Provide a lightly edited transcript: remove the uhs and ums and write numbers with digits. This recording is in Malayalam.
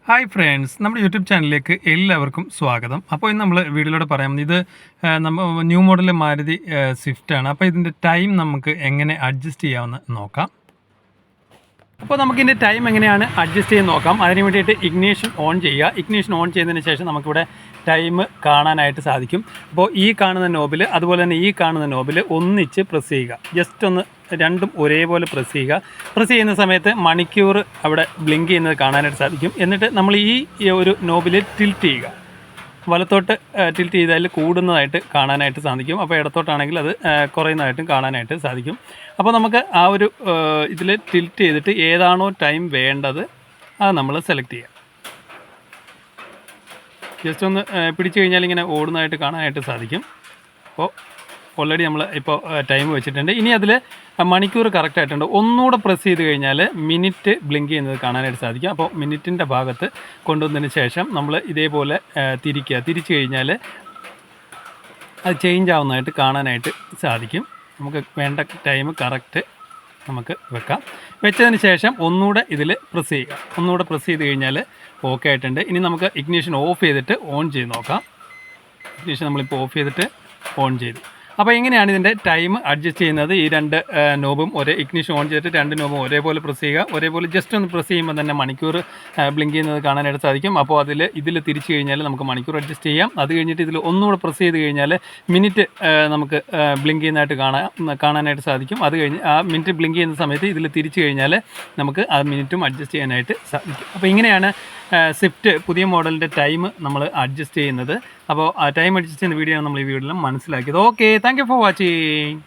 ഹായ് ഫ്രണ്ട്സ്, നമ്മുടെ യൂട്യൂബ് ചാനലിലേക്ക് എല്ലാവർക്കും സ്വാഗതം. അപ്പോൾ ഇന്ന് നമ്മൾ വീഡിയോയിലൂടെ പറയാം, ഇത് ന്യൂ മോഡൽ മാരുതി സ്വിഫ്റ്റാണ്. അപ്പോൾ ഇതിൻ്റെ ടൈം നമുക്ക് എങ്ങനെ അഡ്ജസ്റ്റ് ചെയ്യാമെന്ന് നോക്കാം. അപ്പോൾ നമുക്കിതിൻ്റെ ടൈം എങ്ങനെയാണ് അഡ്ജസ്റ്റ് ചെയ്ത് നോക്കാം. അതിന് വേണ്ടിയിട്ട് ഇഗ്നീഷൻ ഓൺ ചെയ്യുക. ഇഗ്നീഷൻ ഓൺ ചെയ്തതിന് ശേഷം നമുക്കിവിടെ ടൈം കാണാനായിട്ട് സാധിക്കും. അപ്പോൾ ഈ കാണുന്ന നോബിൽ അതുപോലെ തന്നെ ഈ കാണുന്ന നോബിൽ ഒന്നിച്ച് പ്രസ് ചെയ്യുക. ജസ്റ്റ് ഒന്ന് രണ്ടും ഒരേപോലെ പ്രസ് ചെയ്യുക. പ്രസ് ചെയ്യുന്ന സമയത്ത് മണിക്കൂർ അവിടെ ബ്ലിങ്ക് ചെയ്യുന്നത് കാണാനായിട്ട് സാധിക്കും. എന്നിട്ട് നമ്മൾ ഈ ഒരു നോബിൽ ടിൽറ്റ് ചെയ്യുക. വലത്തോട്ട് ടിൽറ്റ് ചെയ്താൽ കൂടുന്നതായിട്ട് കാണാനായിട്ട് സാധിക്കും. അപ്പോൾ ഇടത്തോട്ടാണെങ്കിൽ അത് കുറയുന്നതായിട്ടും കാണാനായിട്ട് സാധിക്കും. അപ്പോൾ നമുക്ക് ആ ഒരു ഇതിൽ ടിൽറ്റ് ചെയ്തിട്ട് ഏതാണോ ടൈം വേണ്ടത് അത് നമ്മൾ സെലക്ട് ചെയ്യുക. ജസ്റ്റ് ഒന്ന് പിടിച്ചു കഴിഞ്ഞാൽ ഇങ്ങനെ ഓടുന്നതായിട്ട് കാണാനായിട്ട് സാധിക്കും. അപ്പോൾ ഓൾറെഡി നമ്മൾ ഇപ്പോൾ ടൈം വെച്ചിട്ടുണ്ട്. ഇനി അതിൽ മണിക്കൂർ കറക്റ്റ് ആയിട്ടുണ്ട്. ഒന്നുകൂടെ പ്രസ് ചെയ്ത് കഴിഞ്ഞാൽ മിനിറ്റ് ബ്ലിങ്ക് ചെയ്യുന്നത് കാണാനായിട്ട് സാധിക്കും. അപ്പോൾ മിനിറ്റിൻ്റെ ഭാഗത്ത് കൊണ്ടുവന്നതിന് ശേഷം നമ്മൾ ഇതേപോലെ തിരിക്കുക. തിരിച്ചു കഴിഞ്ഞാൽ അത് ചേഞ്ച് ആവുന്നതായിട്ട് കാണാനായിട്ട് സാധിക്കും. നമുക്ക് വേണ്ട ടൈം കറക്റ്റ് നമുക്ക് വെക്കാം. വെച്ചതിന് ശേഷം ഒന്നുകൂടെ ഇതിൽ പ്രസ് ചെയ്യുക. ഒന്നുകൂടെ പ്രസ് ചെയ്ത് കഴിഞ്ഞാൽ ഓക്കെ ആയിട്ടുണ്ട്. ഇനി നമുക്ക് ഇഗ്നിഷൻ ഓഫ് ചെയ്തിട്ട് ഓൺ ചെയ്ത് നോക്കാം. ഇഗ്നിഷൻ നമ്മളിപ്പോൾ ഓഫ് ചെയ്തിട്ട് ഓൺ ചെയ്തു. അപ്പോൾ എങ്ങനെയാണ് ഇതിൻ്റെ ടൈം അഡ്ജസ്റ്റ് ചെയ്യുന്നത്? ഈ രണ്ട് നോബും ഇഗ്നിഷൻ ഓൺ ചെയ്തിട്ട് രണ്ട് നോബും ഒരേപോലെ പ്രസ് ചെയ്യുക. ഒരേപോലെ ജസ്റ്റ് ഒന്ന് പ്രസ് ചെയ്യുമ്പോൾ തന്നെ മണിക്കൂർ ബ്ലിങ്ക് ചെയ്യുന്നത് കാണാനായിട്ട് സാധിക്കും. അപ്പോൾ ഇതിൽ തിരിച്ചു കഴിഞ്ഞാൽ നമുക്ക് മണിക്കൂർ അഡ്ജസ്റ്റ് ചെയ്യാം. അത് കഴിഞ്ഞിട്ട് ഇതിൽ ഒന്നുകൂടെ പ്രസ് ചെയ്ത് കഴിഞ്ഞാൽ മിനിറ്റ് നമുക്ക് ബ്ലിങ്ക് ചെയ്യുന്നതായിട്ട് കാണാനായിട്ട് സാധിക്കും. അത് കഴിഞ്ഞ് ആ മിനിറ്റ് ബ്ലിങ്ക് ചെയ്യുന്ന സമയത്ത് ഇതിൽ തിരിച്ചു കഴിഞ്ഞാൽ നമുക്ക് ആ മിനിറ്റും അഡ്ജസ്റ്റ് ചെയ്യാനായിട്ട് സാധിക്കും. അപ്പോൾ ഇങ്ങനെയാണ് സ്വിഫ്റ്റ് പുതിയ മോഡലിൻ്റെ ടൈം നമ്മൾ അഡ്ജസ്റ്റ് ചെയ്യുന്നത്. അപ്പോൾ ആ ടൈം അഡ്ജസ്റ്റ് ചെയ്യുന്ന വീഡിയോ ആണ് നമ്മൾ ഈ വീഡിയോയിൽ മനസ്സിലാക്കിയത്. Okay, thank you for watching.